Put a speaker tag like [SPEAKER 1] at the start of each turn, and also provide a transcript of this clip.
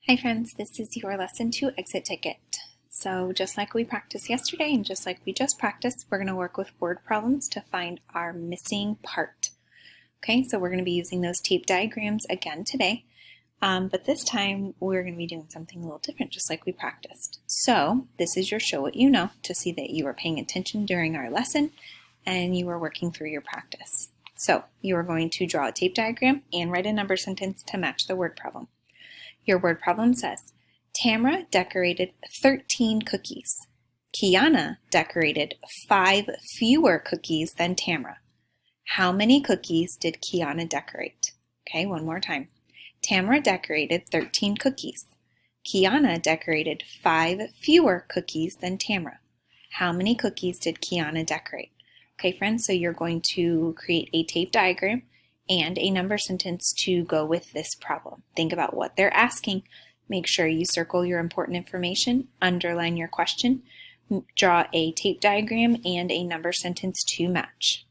[SPEAKER 1] Hi friends, this is your lesson 2 exit ticket. So just like we practiced yesterday and just like we just practiced, we're going to work with word problems to find our missing part. Okay, so we're going to be using those tape diagrams again today, but this time we're going to be doing something a little different just like we practiced. So this is your show what you know to see that you were paying attention during our lesson and you were working through your practice. So you are going to draw a tape diagram and write a number sentence to match the word problem. Your word problem says, Tamara decorated 13 cookies. Kiana decorated 5 fewer cookies than Tamara. How many cookies did Kiana decorate? Okay, one more time. Tamara decorated 13 cookies. Kiana decorated 5 fewer cookies than Tamara. How many cookies did Kiana decorate? Okay, friends, so you're going to create a tape diagram and a number sentence to go with this problem. Think about what they're asking. Make sure you circle your important information, underline your question, draw a tape diagram and a number sentence to match.